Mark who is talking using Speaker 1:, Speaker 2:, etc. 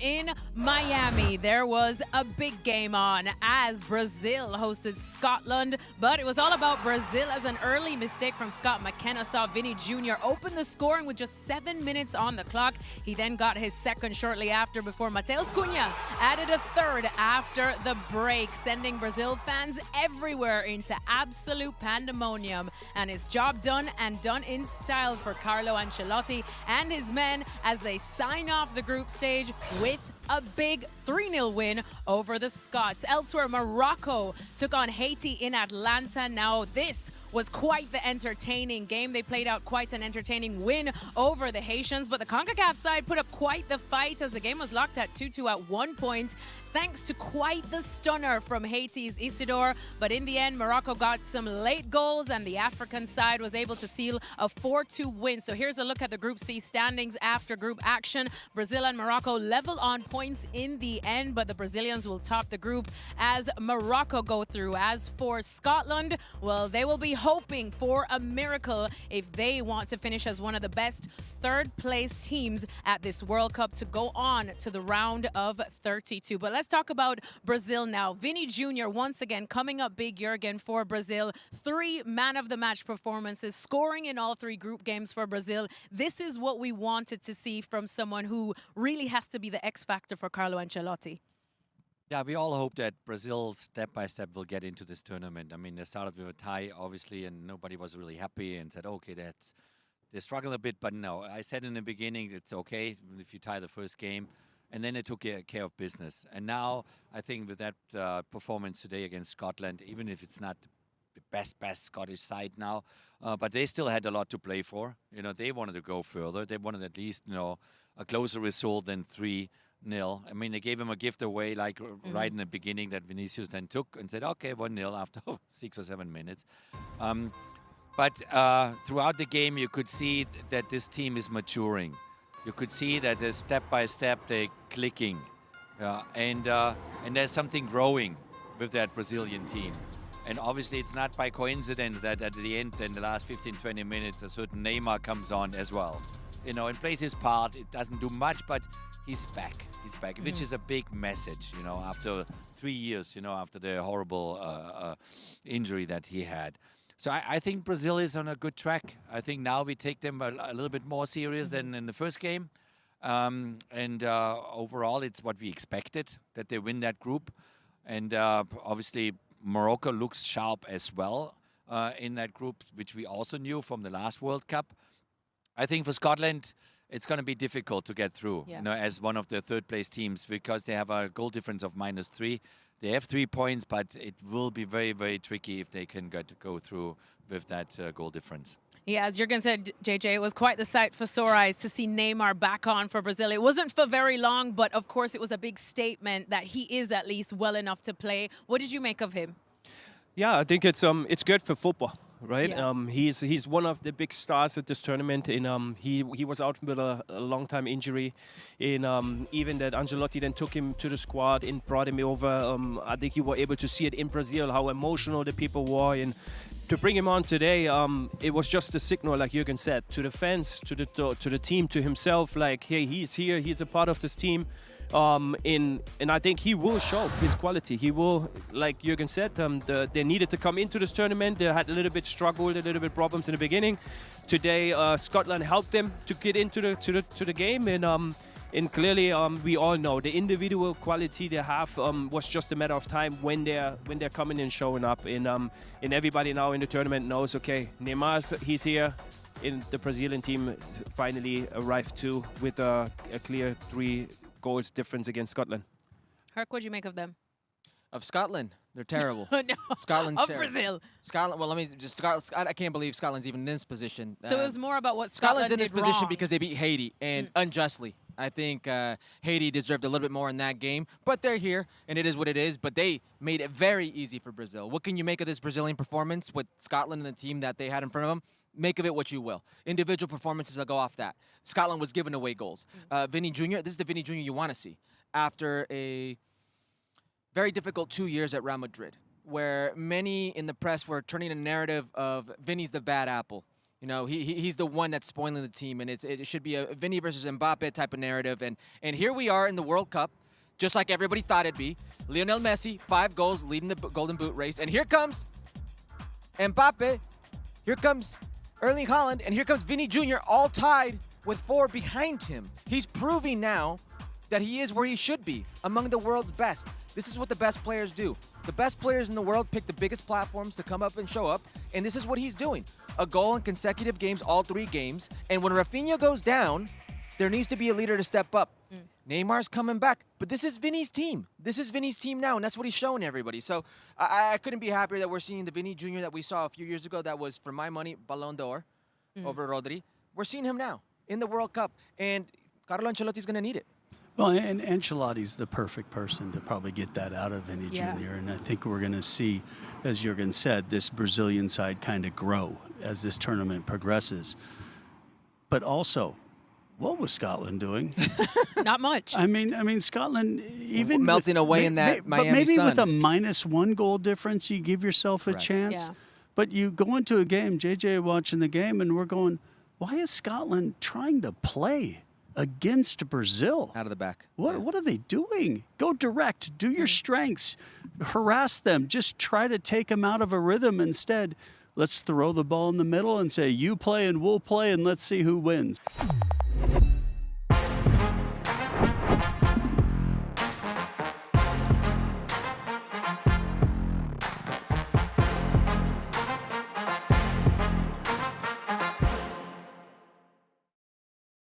Speaker 1: in Miami. There was a big game on as Brazil hosted Scotland, but it was all about Brazil as an early mistake from Scott McKenna saw Vinny Junior open the scoring with just 7 minutes on the clock. He then got his second shortly after before Mateus Cunha added a third after the break, sending Brazil fans everywhere into absolute pandemonium. And it's job done, and done in style for Carlo Ancelotti and his men as they sign off the group stage with a big 3-0 win over the Scots. Elsewhere, Morocco took on Haiti in Atlanta. Now, this was quite the entertaining game. They played out quite an entertaining win over the Haitians, but the CONCACAF side put up quite the fight as the game was locked at 2-2 at one point, thanks to quite the stunner from Haiti's Isidore. But in the end, Morocco got some late goals, and the African side was able to seal a 4-2 win. So here's a look at the Group C standings after group action. Brazil and Morocco level on points in the end, but the Brazilians will top the group as Morocco go through. As for Scotland, well, they will be hoping for a miracle if they want to finish as one of the best third-place teams at this World Cup to go on to the round of 32. But let's talk about Brazil now. Vinny Junior once again coming up big, Jürgen, for Brazil. 3 man-of-the-match performances, scoring in all 3 group games for Brazil. This is what we wanted to see from someone who really has to be the X factor for Carlo Ancelotti.
Speaker 2: Yeah, we all hope that Brazil, step by step, will get into this tournament. I mean, they started with a tie, obviously, and nobody was really happy and said, okay, they struggle a bit. But no, I said in the beginning, it's okay if you tie the first game. And then they took care of business. And now, I think with that performance today against Scotland, even if it's not the best Scottish side now, but they still had a lot to play for. You know, they wanted to go further. They wanted at least, you know, a closer result than 3-0. I mean, they gave him a gift away, like right in the beginning, that Vinicius then took and said, okay, 1-0 after 6 or 7 minutes. But throughout the game, you could see that this team is maturing. You could see that step by step they're clicking. And there's something growing with that Brazilian team. And obviously, it's not by coincidence that at the end, in the last 15, 20 minutes, a certain Neymar comes on as well. You know, and plays his part. It doesn't do much, but he's back. He's back, which is a big message, you know, after 3 years, you know, after the horrible injury that he had. So I think Brazil is on a good track. I think now we take them a little bit more serious than in the first game. Overall, it's what we expected, that they win that group. And obviously, Morocco looks sharp as well in that group, which we also knew from the last World Cup. I think for Scotland, it's going to be difficult to get through, you know, as one of the third-place teams, because they have a goal difference of -3. They have 3 points, but it will be very, very tricky if they can go through with that goal difference.
Speaker 1: Yeah, as Jürgen said, JJ, it was quite the sight for sore eyes to see Neymar back on for Brazil. It wasn't for very long, but of course it was a big statement that he is at least well enough to play. What did you make of him?
Speaker 3: Yeah, I think it's good for football, right?
Speaker 1: Yeah.
Speaker 3: He's one of the big stars at this tournament. And he was out with a long time injury. And even that Ancelotti then took him to the squad and brought him over. I think you were able to see it in Brazil how emotional the people were. And to bring him on today, it was just a signal, like Jürgen said, to the fans, to the team, to himself. Like, hey, he's here. He's a part of this team. And I think he will show his quality. He will, like Jürgen said, they needed to come into this tournament. They had a little bit struggled, a little bit problems in the beginning. Today, Scotland helped them to get into the game, and clearly we all know the individual quality they have was just a matter of time when they're coming and showing up. And everybody now in the tournament knows, okay, Neymar, he's here. In the Brazilian team finally arrived too with a clear 3 goals difference against Scotland.
Speaker 1: Herc, what did you make of them?
Speaker 4: Of Scotland, they're terrible.
Speaker 1: No,
Speaker 4: Scotland's
Speaker 1: of
Speaker 4: terrible.
Speaker 1: Brazil.
Speaker 4: Scotland. Well, let me just. I can't believe Scotland's even in this position.
Speaker 1: So it was more about what
Speaker 4: Scotland's in this
Speaker 1: did
Speaker 4: position
Speaker 1: wrong.
Speaker 4: because they beat Haiti and unjustly. I think Haiti deserved a little bit more in that game, but they're here and it is what it is. But they made it very easy for Brazil. What can you make of this Brazilian performance with Scotland and the team that they had in front of them? Make of it what you will. Individual performances will go off that. Scotland was giving away goals. Vinny Junior. This is the Vinny Junior you want to see after a very difficult 2 years at Real Madrid, where many in the press were turning a narrative of Vinny's the bad apple. You know, he's the one that's spoiling the team, and it should be a Vinny versus Mbappe type of narrative. And here we are in the World Cup, just like everybody thought it'd be. Lionel Messi, 5 goals, leading the Golden Boot race. And here comes Mbappe, here comes Erling Haaland, and here comes Vinny Junior, all tied with 4 behind him. He's proving now that he is where he should be, among the world's best. This is what the best players do. The best players in the world pick the biggest platforms to come up and show up, and this is what he's doing. A goal in consecutive games, all 3 games, and when Rafinha goes down, there needs to be a leader to step up. Neymar's coming back, but this is Vinny's team. This is Vinny's team now, and that's what he's showing everybody. So I couldn't be happier that we're seeing the Vinny Jr. that we saw a few years ago that was, for my money, Ballon d'Or over Rodri. We're seeing him now in the World Cup, and Carlo Ancelotti's going to need it.
Speaker 5: Well, and Ancelotti's the perfect person to probably get that out of Vinny Jr. And I think we're going to see, as Jürgen said, this Brazilian side kind of grow as this tournament progresses. But also, what was Scotland doing?
Speaker 1: Not much.
Speaker 5: I mean, Scotland even
Speaker 4: melting away in that Miami
Speaker 5: but maybe
Speaker 4: sun.
Speaker 5: with a -1 goal difference, you give yourself a
Speaker 4: Correct.
Speaker 5: chance.
Speaker 1: Yeah.
Speaker 5: But you go into a game, JJ watching the game, and we're going, why is Scotland trying to play against Brazil?
Speaker 4: Out of the back.
Speaker 5: What are they doing? Go direct. Do your strengths. Harass them. Just try to take them out of a rhythm instead. Let's throw the ball in the middle and say, you play and we'll play, and let's see who wins.